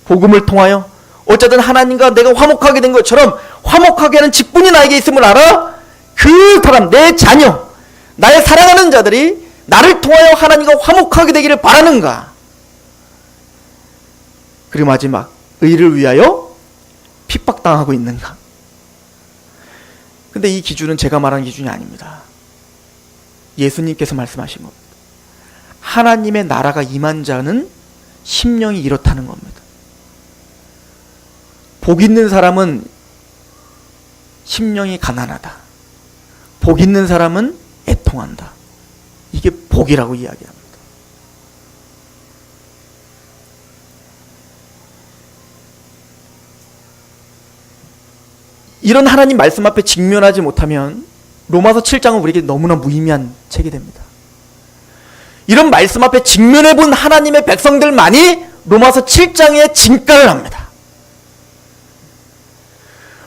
복음을 통하여 어쨌든 하나님과 내가 화목하게 된 것처럼 화목하게 하는 직분이 나에게 있음을 알아? 그 사람, 내 자녀, 나의 사랑하는 자들이 나를 통하여 하나님과 화목하게 되기를 바라는가? 그리고 마지막, 의를 위하여 핍박당하고 있는가? 근데 이 기준은 제가 말하는 기준이 아닙니다. 예수님께서 말씀하신 겁니다. 하나님의 나라가 임한 자는 심령이 이렇다는 겁니다. 복 있는 사람은 심령이 가난하다. 복 있는 사람은 애통한다. 이게 복이라고 이야기합니다. 이런 하나님 말씀 앞에 직면하지 못하면 로마서 7장은 우리에게 너무나 무의미한 책이 됩니다. 이런 말씀 앞에 직면해 본 하나님의 백성들만이 로마서 7장에 진가를 합니다.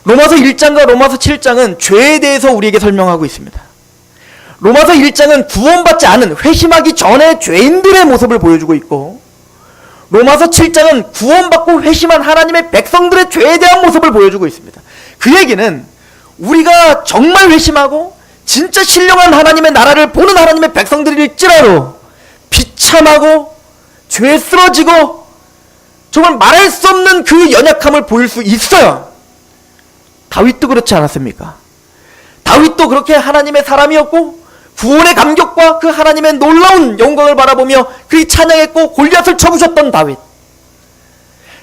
로마서 1장과 로마서 7장은 죄에 대해서 우리에게 설명하고 있습니다. 로마서 1장은 구원받지 않은 회심하기 전의 죄인들의 모습을 보여주고 있고 로마서 7장은 구원받고 회심한 하나님의 백성들의 죄에 대한 모습을 보여주고 있습니다. 그 얘기는 우리가 정말 회심하고 진짜 신령한 하나님의 나라를 보는 하나님의 백성들일지라도 비참하고 죄에 쓰러지고 정말 말할 수 없는 그 연약함을 보일 수 있어요. 다윗도 그렇지 않았습니까? 다윗도 그렇게 하나님의 사람이었고 구원의 감격과 그 하나님의 놀라운 영광을 바라보며 그의 찬양했고 골리앗을 쳐부셨던 다윗.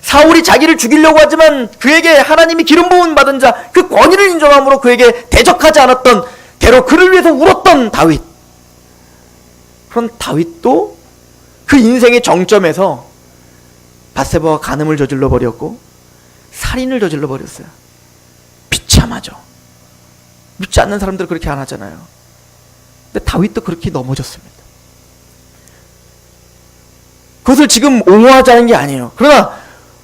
사울이 자기를 죽이려고 하지만 그에게 하나님이 기름 부음 받은 자 그 권위를 인정함으로 그에게 대적하지 않았던, 대로 그를 위해서 울었던 다윗. 그런 다윗도 그 인생의 정점에서 밧세바와 간음을 저질러 버렸고 살인을 저질러 버렸어요. 비참하죠. 믿지 않는 사람들은 그렇게 안 하잖아요. 근데 다윗도 그렇게 넘어졌습니다. 그것을 지금 옹호하자는 게 아니에요. 그러나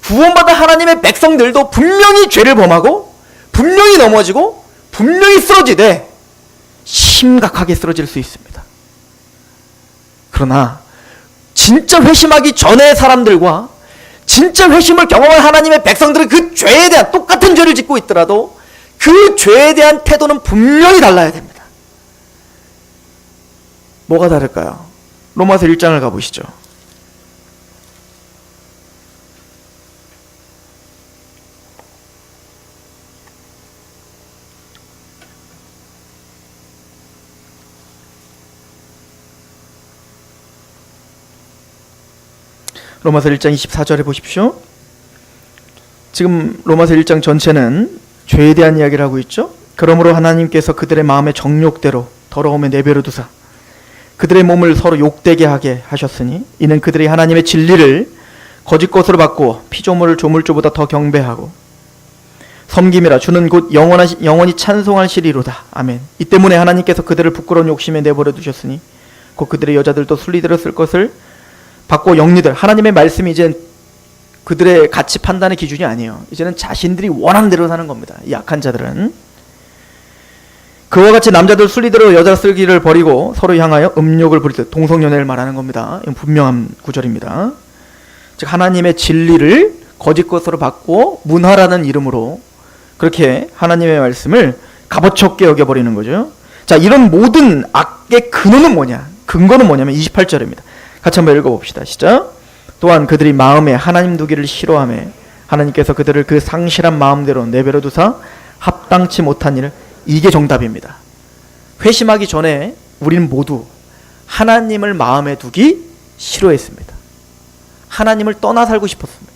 구원받은 하나님의 백성들도 분명히 죄를 범하고 분명히 넘어지고 분명히 쓰러지되 심각하게 쓰러질 수 있습니다. 그러나 진짜 회심하기 전의 사람들과 진짜 회심을 경험한 하나님의 백성들은 그 죄에 대한, 똑같은 죄를 짓고 있더라도 그 죄에 대한 태도는 분명히 달라야 됩니다. 뭐가 다를까요? 로마서 1장을 가보시죠. 로마서 1장 24절에 보십시오. 지금 로마서 1장 전체는 죄에 대한 이야기를 하고 있죠. 그러므로 하나님께서 그들의 마음의 정욕대로 더러움에 내버려 두사 그들의 몸을 서로 욕되게 하게 하셨으니 이는 그들이 하나님의 진리를 거짓 것으로 바꾸어 피조물을 조물주보다 더 경배하고 섬김이라 주는 곧 영원히 찬송하시리로다. 아멘. 이 때문에 하나님께서 그들을 부끄러운 욕심에 내버려 두셨으니 곧 그들의 여자들도 순리대로 쓸 것을 받고 영리들, 하나님의 말씀이 이제 그들의 가치 판단의 기준이 아니에요. 이제는 자신들이 원하는 대로 사는 겁니다. 이 약한 자들은. 그와 같이 남자들 순리대로 여자 쓰기를 버리고 서로 향하여 음욕을 부릴 때 동성연애를 말하는 겁니다. 이건 분명한 구절입니다. 즉 하나님의 진리를 거짓 것으로 바꾸어 문화라는 이름으로 그렇게 하나님의 말씀을 값어치게 여겨버리는 거죠. 자, 이런 모든 악의 근원은 뭐냐? 근거는 뭐냐면 28절입니다. 같이 한번 읽어봅시다. 시작. 또한 그들이 마음에 하나님 두기를 싫어하며 하나님께서 그들을 그 상실한 마음대로 내버려 두사 합당치 못한 일을, 이게 정답입니다. 회심하기 전에 우리는 모두 하나님을 마음에 두기 싫어했습니다. 하나님을 떠나 살고 싶었습니다.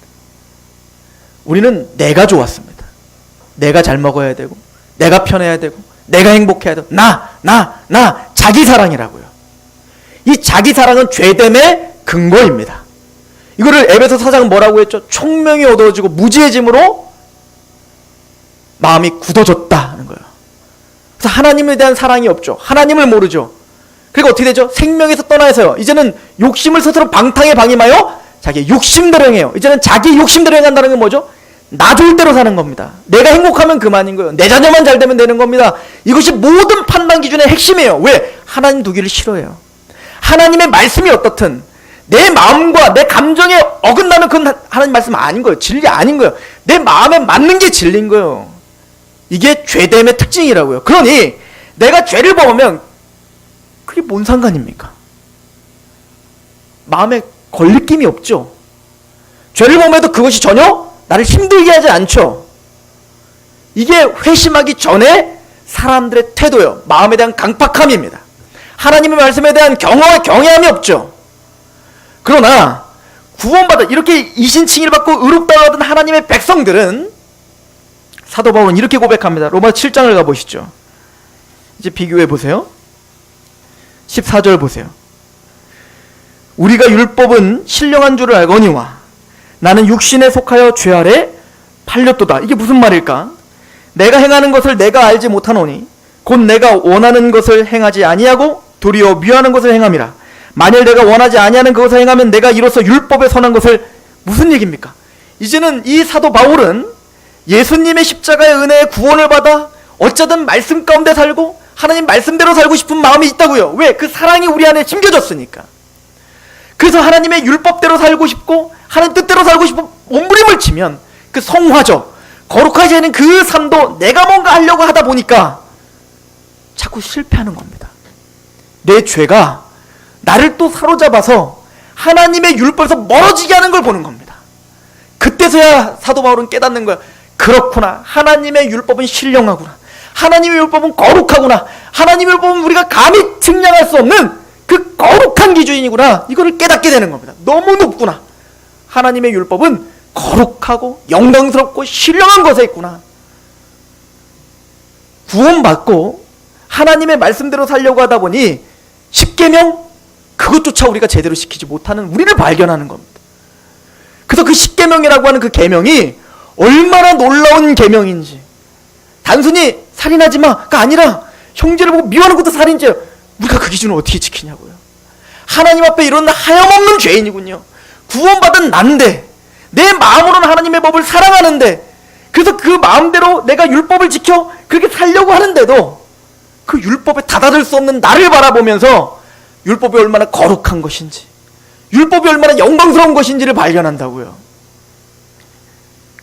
우리는 내가 좋았습니다. 내가 잘 먹어야 되고 내가 편해야 되고 내가 행복해야 되고 나 자기 사랑이라고요. 이 자기 사랑은 죄됨의 근거입니다. 이거를 에베소 4장은 뭐라고 했죠? 총명이 어두워지고 무지해짐으로 마음이 굳어졌다는 거예요. 그래서 하나님에 대한 사랑이 없죠. 하나님을 모르죠. 그리고 어떻게 되죠? 생명에서 떠나서요. 이제는 욕심을 스스로 방탕에 방임하여 자기 욕심대로 행해요. 이제는 자기 욕심대로 행한다는 건 뭐죠? 나 좋을 대로 사는 겁니다. 내가 행복하면 그만인 거예요. 내 자녀만 잘 되면 되는 겁니다. 이것이 모든 판단 기준의 핵심이에요. 왜? 하나님 두기를 싫어해요. 하나님의 말씀이 어떻든 내 마음과 내 감정에 어긋나는 그건 하나님 말씀 아닌 거예요. 진리 아닌 거예요. 내 마음에 맞는 게 진리인 거예요. 이게 죄됨의 특징이라고요. 그러니 내가 죄를 범하면 그게 뭔 상관입니까? 마음에 걸리낌이 없죠. 죄를 범해도 그것이 전혀 나를 힘들게 하지 않죠. 이게 회심하기 전에 사람들의 태도요. 마음에 대한 강팍함입니다. 하나님의 말씀에 대한 경외함이 없죠. 그러나 구원받아 이렇게 이신칭의를 받고 의롭다고 하던 하나님의 백성들은, 사도 바울은 이렇게 고백합니다. 로마 7장을 가보시죠. 이제 비교해 보세요. 14절 보세요. 우리가 율법은 신령한 줄을 알거니와 나는 육신에 속하여 죄 아래 팔렸도다. 이게 무슨 말일까? 내가 행하는 것을 내가 알지 못하노니 곧 내가 원하는 것을 행하지 아니하고 도리어 미워하는 것을 행함이라. 만일 내가 원하지 아니하는 그것을 행하면 내가 이로써 율법에 선한 것을, 무슨 얘기입니까? 이제는 이 사도 바울은 예수님의 십자가의 은혜에 구원을 받아 어쩌든 말씀 가운데 살고 하나님 말씀대로 살고 싶은 마음이 있다고요. 왜? 그 사랑이 우리 안에 심겨졌으니까. 그래서 하나님의 율법대로 살고 싶고 하나님 뜻대로 살고 싶은 몸부림을 치면 그 성화죠. 거룩하지 않은 그 삶도 내가 뭔가 하려고 하다 보니까 자꾸 실패하는 겁니다. 내 죄가 나를 또 사로잡아서 하나님의 율법에서 멀어지게 하는 걸 보는 겁니다. 그때서야 사도 바울은 깨닫는 거야. 그렇구나. 하나님의 율법은 신령하구나. 하나님의 율법은 거룩하구나. 하나님의 율법은 우리가 감히 측량할 수 없는 그 거룩한 기준이구나. 이거를 깨닫게 되는 겁니다. 너무 높구나. 하나님의 율법은 거룩하고 영광스럽고 신령한 것에 있구나. 구원받고 하나님의 말씀대로 살려고 하다 보니 십계명 그것조차 우리가 제대로 지키지 못하는 우리를 발견하는 겁니다. 그래서 그 십계명이라고 하는 그 계명이 얼마나 놀라운 계명인지, 단순히 살인하지 마가 아니라 형제를 보고 미워하는 것도 살인죄예요. 우리가 그 기준을 어떻게 지키냐고요. 하나님 앞에 이런 하염없는 죄인이군요. 구원받은 난데 내 마음으로는 하나님의 법을 사랑하는데, 그래서 그 마음대로 내가 율법을 지켜 그렇게 살려고 하는데도 그 율법에 다다를 수 없는 나를 바라보면서 율법이 얼마나 거룩한 것인지, 율법이 얼마나 영광스러운 것인지를 발견한다고요.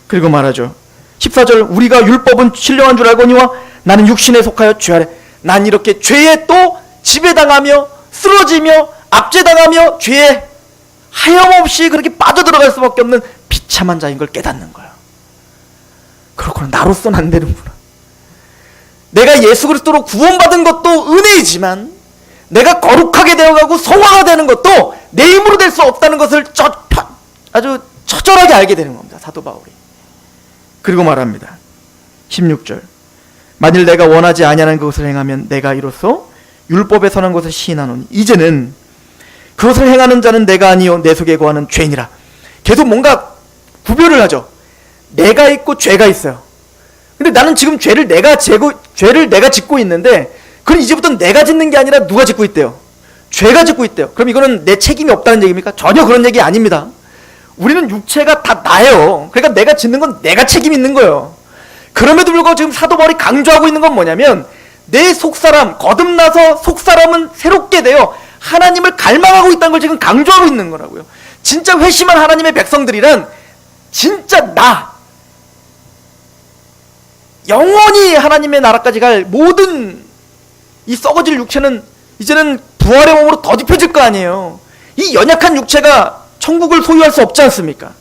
그리고 말하죠. 14절, 우리가 율법은 신령한 줄 알거니와 나는 육신에 속하여 죄 아래. 난 이렇게 죄에 또 지배당하며 쓰러지며 압제당하며 죄에 하염없이 그렇게 빠져들어갈 수밖에 없는 비참한 자인 걸 깨닫는 거야. 그렇구나. 나로서는 안 되는구나. 내가 예수 그리스도로 구원받은 것도 은혜이지만 내가 거룩하게 되어가고 성화가 되는 것도 내 힘으로 될 수 없다는 것을 아주 처절하게 알게 되는 겁니다. 사도 바울이. 그리고 말합니다. 16절, 만일 내가 원하지 아니하는 것을 행하면 내가 이로써 율법에 선한 것을 시인하노니 이제는 그것을 행하는 자는 내가 아니요 내 속에 거하는 죄니라. 계속 뭔가 구별을 하죠. 내가 있고 죄가 있어요. 근데 나는 지금 죄를 내가 짓고 있는데, 그럼 이제부터 내가 짓는 게 아니라 누가 짓고 있대요? 죄가 짓고 있대요. 그럼 이거는 내 책임이 없다는 얘기입니까? 전혀 그런 얘기 아닙니다. 우리는 육체가 다 나예요. 그러니까 내가 짓는 건 내가 책임 있는 거예요. 그럼에도 불구하고 지금 사도 바울이 강조하고 있는 건 뭐냐면, 내 속사람, 거듭나서 속사람은 새롭게 되어 하나님을 갈망하고 있다는 걸 지금 강조하고 있는 거라고요. 진짜 회심한 하나님의 백성들이란 진짜 영원히 하나님의 나라까지 갈 모든 이 썩어질 육체는 이제는 부활의 몸으로 덧입혀질 거 아니에요. 이 연약한 육체가 천국을 소유할 수 없지 않습니까?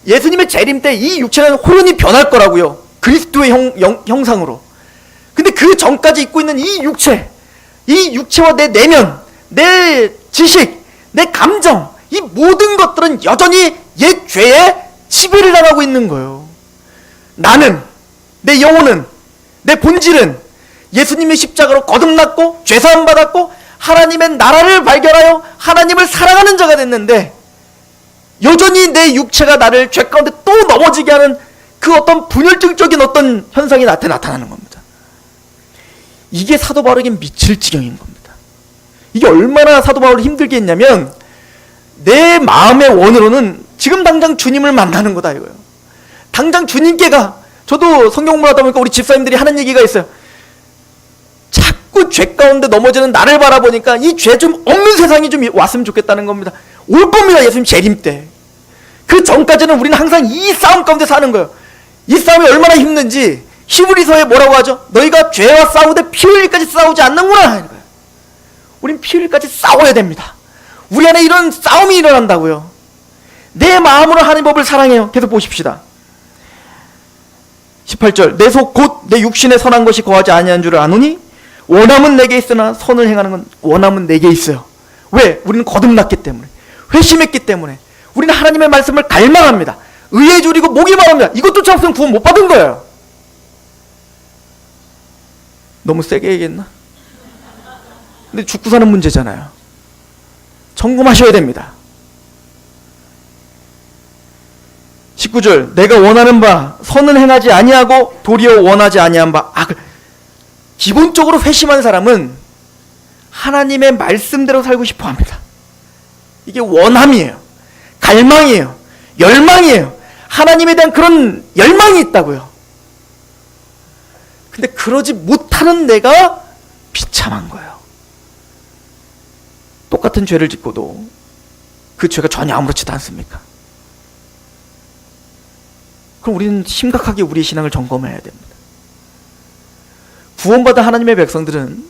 예수님의 재림 때 이 육체는 호련히 변할 거라고요. 그리스도의 형상으로. 근데 그 전까지 입고 있는 이 육체와 내 내면, 내 지식, 내 감정, 이 모든 것들은 여전히 옛 죄에 지배를 당하고 있는 거예요. 나는, 내 영혼은, 내 본질은 예수님의 십자가로 거듭났고 죄사함 받았고 하나님의 나라를 발견하여 하나님을 사랑하는 자가 됐는데, 여전히 내 육체가 나를 죄 가운데 또 넘어지게 하는 그 어떤 분열증적인 어떤 현상이 나타나는 겁니다. 이게 사도 바울에게 미칠 지경인 겁니다. 이게 얼마나 사도 바울을 힘들게 했냐면, 내 마음의 원으로는 지금 당장 주님을 만나는 거다 이거예요. 당장 주님께 가. 저도 성경 공부하다 보니까 우리 집사님들이 하는 얘기가 있어요. 자꾸 죄 가운데 넘어지는 나를 바라보니까 이 죄 좀 없는 세상이 좀 왔으면 좋겠다는 겁니다. 올 겁니다. 예수님 재림 때. 그 전까지는 우리는 항상 이 싸움 가운데 사는 거예요. 이 싸움이 얼마나 힘든지 히브리서에 뭐라고 하죠? 너희가 죄와 싸우되 피 흘릴까지 싸우지 않는구나. 우린 피 흘릴까지 싸워야 됩니다. 우리 안에 이런 싸움이 일어난다고요. 내 마음으로 하나님 법을 사랑해요. 계속 보십시다. 18절, 내 속 곧 내 육신에 선한 것이 거하지 아니한 줄을 아노니 원함은 내게 있으나 선을 행하는 건 원함은 내게 있어요. 왜? 우리는 거듭났기 때문에, 회심했기 때문에, 우리는 하나님의 말씀을 갈망합니다. 의에 줄이고 목이 마릅니다. 이것조차 없으면 구원 못 받은 거예요. 너무 세게 얘기했나? 근데 죽고 사는 문제잖아요. 점검하셔야 됩니다. 19절, 내가 원하는 바 선을 행하지 아니하고 도리어 원하지 아니한 바 악을. 기본적으로 회심한 사람은 하나님의 말씀대로 살고 싶어 합니다. 이게 원함이에요. 갈망이에요. 열망이에요. 하나님에 대한 그런 열망이 있다고요. 근데 그러지 못하는 내가 비참한 거예요. 똑같은 죄를 짓고도 그 죄가 전혀 아무렇지도 않습니까? 그럼 우리는 심각하게 우리의 신앙을 점검해야 됩니다. 구원받은 하나님의 백성들은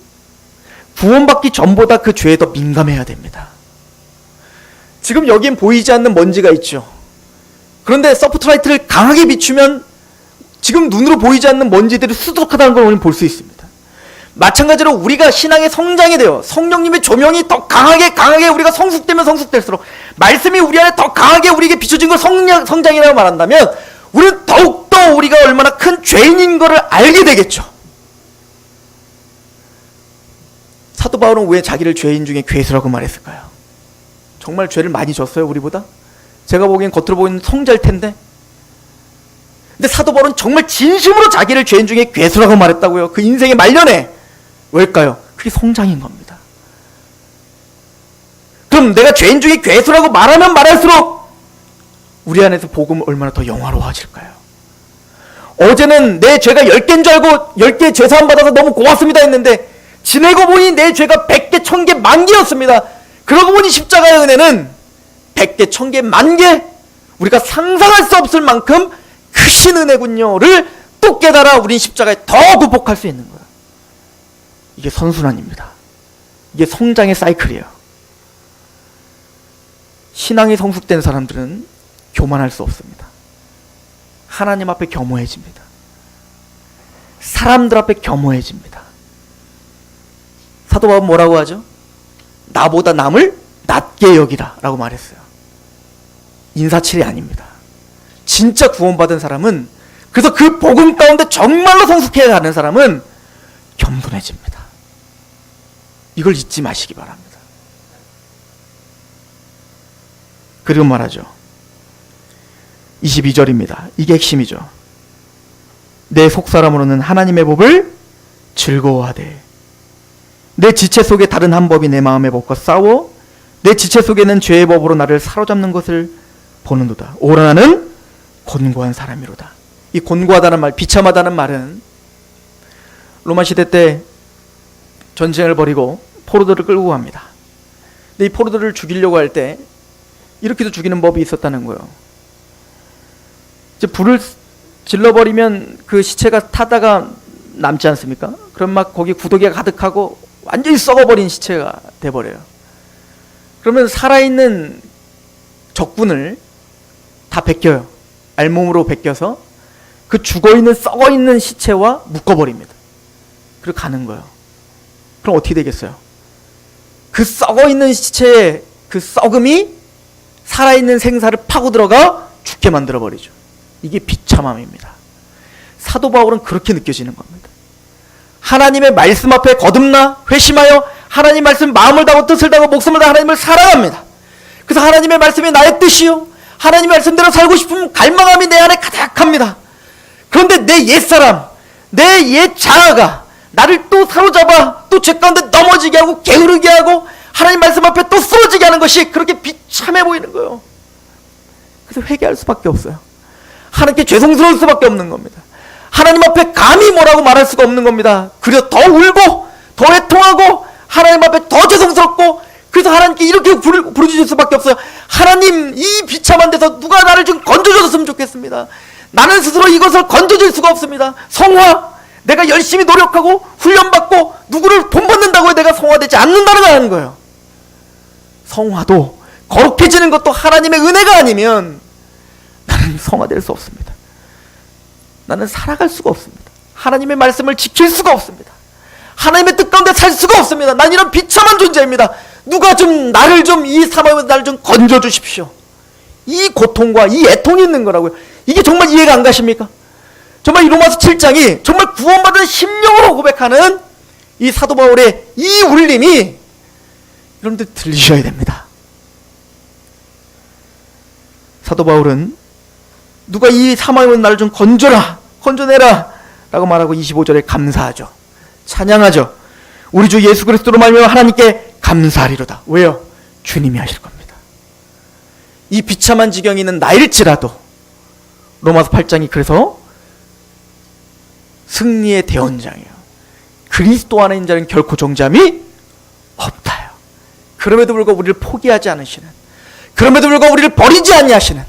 구원받기 전보다 그 죄에 더 민감해야 됩니다. 지금 여기엔 보이지 않는 먼지가 있죠. 그런데 서프트라이트를 강하게 비추면 지금 눈으로 보이지 않는 먼지들이 수두룩하다는 걸 우리는 볼 수 있습니다. 마찬가지로 우리가 신앙의 성장이 되어 성령님의 조명이 더 강하게 우리가 성숙되면 성숙될수록 말씀이 우리 안에 더 강하게 우리에게 비춰진 걸 성장이라고 말한다면 우리는 더욱더 우리가 얼마나 큰 죄인인 것을 알게 되겠죠. 사도 바울은 왜 자기를 죄인 중에 괴수라고 말했을까요? 정말 죄를 많이 졌어요, 우리보다? 제가 보기엔 겉으로 보기엔 성자일 텐데. 근데 사도 바울은 정말 진심으로 자기를 죄인 중에 괴수라고 말했다고요. 그 인생의 말년에. 왜일까요? 그게 성장인 겁니다. 그럼 내가 죄인 중에 괴수라고 말하면 말할수록 우리 안에서 복음은 얼마나 더 영화로워질까요? 어제는 내 죄가 10개인 줄 알고 10개 죄사함 받아서 너무 고맙습니다 했는데 지내고 보니 내 죄가 100개, 1000개, 10,000개였습니다. 그러고 보니 십자가의 은혜는 100개, 1000개, 10,000개 우리가 상상할 수 없을 만큼 크신 은혜군요를 또 깨달아 우린 십자가에 더 굴복할 수 있는 거예요. 이게 선순환입니다. 이게 성장의 사이클이에요. 신앙이 성숙된 사람들은 교만할 수 없습니다. 하나님 앞에 겸허해집니다. 사람들 앞에 겸허해집니다. 사도 바울은 뭐라고 하죠? 나보다 남을 낮게 여기라 라고 말했어요. 인사치레 아닙니다. 진짜 구원받은 사람은, 그래서 그 복음 가운데 정말로 성숙해 가는 사람은 겸손해집니다. 이걸 잊지 마시기 바랍니다. 그리고 말하죠. 22절입니다. 이게 핵심이죠. 내 속사람으로는 하나님의 법을 즐거워하되 내 지체 속에 다른 한 법이 내 마음의 법과 싸워 내 지체 속에는 죄의 법으로 나를 사로잡는 것을 보는도다. 오라 나는 곤고한 사람이로다. 이 곤고하다는 말, 비참하다는 말은 로마 시대 때 전쟁을 벌이고 포로들을 끌고 갑니다. 근데 이 포로들을 죽이려고 할 때 이렇게도 죽이는 법이 있었다는 거예요. 이제 불을 질러버리면 그 시체가 타다가 남지 않습니까? 그럼 막 거기 구더기가 가득하고 완전히 썩어버린 시체가 돼버려요. 그러면 살아있는 적군을 다 벗겨요. 알몸으로 벗겨서 그 죽어있는 썩어있는 시체와 묶어버립니다. 그리고 가는 거예요. 그럼 어떻게 되겠어요? 그 썩어있는 시체의 그 썩음이 살아있는 생사를 파고 들어가 죽게 만들어버리죠. 이게 비참함입니다. 사도 바울은 그렇게 느껴지는 겁니다. 하나님의 말씀 앞에 거듭나 회심하여 하나님 말씀 마음을 다하고 뜻을 다하고 목숨을 다하고 하나님을 사랑합니다. 그래서 하나님의 말씀이 나의 뜻이요 하나님의 말씀대로 살고 싶은 갈망함이 내 안에 가득합니다. 그런데 내 옛사람, 내 옛 자아가 나를 또 사로잡아 또 죄 가운데 넘어지게 하고 게으르게 하고 하나님 말씀 앞에 또 쓰러지게 하는 것이 그렇게 비참해 보이는 거예요. 그래서 회개할 수밖에 없어요. 하나님께 죄송스러울 수밖에 없는 겁니다. 하나님 앞에 감히 뭐라고 말할 수가 없는 겁니다. 그래서 더 울고 더 애통하고 하나님 앞에 더 죄송스럽고 그래서 하나님께 이렇게 부르짖을 수밖에 없어요. 하나님, 이 비참한 데서 누가 나를 좀 건져줬으면 좋겠습니다. 나는 스스로 이것을 건져줄 수가 없습니다. 성화, 내가 열심히 노력하고 훈련받고 누구를 본받는다고 내가 성화되지 않는다는 거예요. 성화도 거룩해지는 것도 하나님의 은혜가 아니면 나는 성화될 수 없습니다. 나는 살아갈 수가 없습니다. 하나님의 말씀을 지킬 수가 없습니다. 하나님의 뜻 가운데 살 수가 없습니다. 난 이런 비참한 존재입니다. 누가 좀 나를 좀 이 사망에서 나를 좀 건져 주십시오. 이 고통과 이 애통이 있는 거라고요. 이게 정말 이해가 안 가십니까? 정말 이 로마서 7장이 정말 구원받은 심령으로 고백하는 이 사도 바울의 이 울림이 여러분들 들리셔야 됩니다. 사도 바울은 누가 이 사망에서 나를 좀 건져내라 라고 말하고 25절에 감사하죠. 찬양하죠. 우리 주 예수 그리스도로 말미암아 하나님께 감사하리로다. 왜요? 주님이 하실 겁니다. 이 비참한 지경이 있는 나일지라도 로마서 8장이 그래서 승리의 대언장이에요. 그리스도 안에 있는 자는 결코 정잠이 없다요. 그럼에도 불구하고 우리를 포기하지 않으시는, 그럼에도 불구하고 우리를 버리지 아니하시는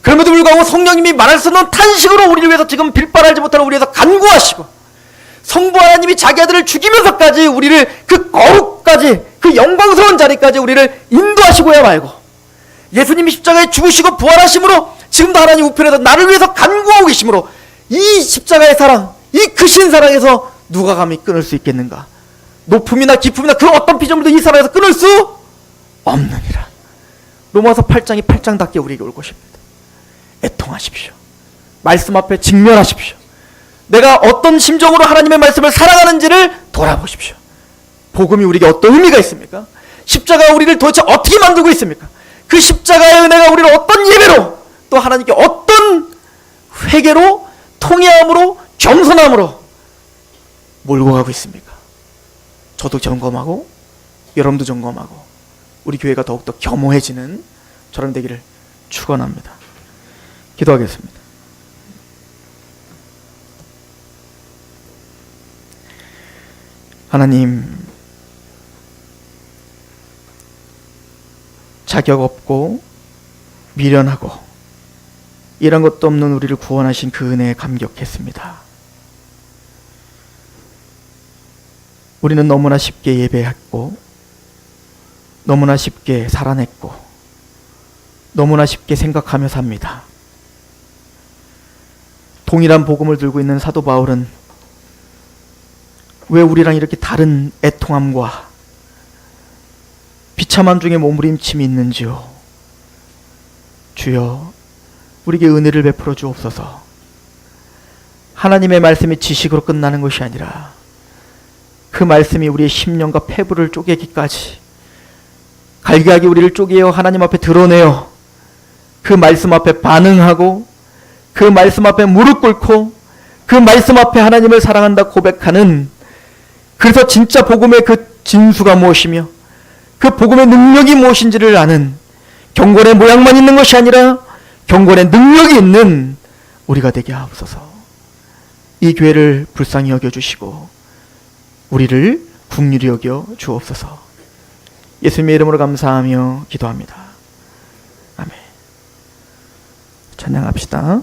그럼에도 불구하고 성령님이 말할 수 없는 탄식으로 우리를 위해서 지금 빌바랄지 못하는 우리를 위해서 간구하시고, 성부 하나님이 자기 아들을 죽이면서까지 우리를 그 거룩까지, 그 영광스러운 자리까지 우리를 인도하시고야 말고, 예수님이 십자가에 죽으시고 부활하심으로 지금도 하나님 우편에서 나를 위해서 간구하고 계심으로, 이 십자가의 사랑, 이 크신 사랑에서 누가 감히 끊을 수 있겠는가? 높음이나 깊음이나 그 어떤 피조물도 이 사랑에서 끊을 수 없느니라. 로마서 8장이 8장답게 우리에게 올 것입니다. 애통하십시오. 말씀 앞에 직면하십시오. 내가 어떤 심정으로 하나님의 말씀을 사랑하는지를 돌아보십시오. 복음이 우리에게 어떤 의미가 있습니까? 십자가가 우리를 도대체 어떻게 만들고 있습니까? 그 십자가의 은혜가 우리를 어떤 예배로, 또 하나님께 어떤 회개로, 통회함으로, 겸손함으로 몰고 가고 있습니까? 저도 점검하고 여러분도 점검하고 우리 교회가 더욱더 겸허해지는 저런 되기를 축원합니다. 기도하겠습니다. 하나님, 자격 없고 미련하고 이런 것도 없는 우리를 구원하신 그 은혜에 감격했습니다. 우리는 너무나 쉽게 예배했고, 너무나 쉽게 살아냈고, 너무나 쉽게 생각하며 삽니다. 동일한 복음을 들고 있는 사도 바울은 왜 우리랑 이렇게 다른 애통함과 비참함 중에 몸부림침이 있는지요? 주여, 우리에게 은혜를 베풀어 주옵소서. 하나님의 말씀이 지식으로 끝나는 것이 아니라 그 말씀이 우리의 심령과 폐부를 쪼개기까지 갈기하게 우리를 쪼개어 하나님 앞에 드러내어 그 말씀 앞에 반응하고, 그 말씀 앞에 무릎 꿇고, 그 말씀 앞에 하나님을 사랑한다 고백하는, 그래서 진짜 복음의 그 진수가 무엇이며 그 복음의 능력이 무엇인지를 아는, 경건의 모양만 있는 것이 아니라 경건의 능력이 있는 우리가 되게 하옵소서. 이 교회를 불쌍히 여겨주시고 우리를 긍휼히 여겨 주옵소서. 예수님의 이름으로 감사하며 기도합니다. 아멘. 찬양합시다.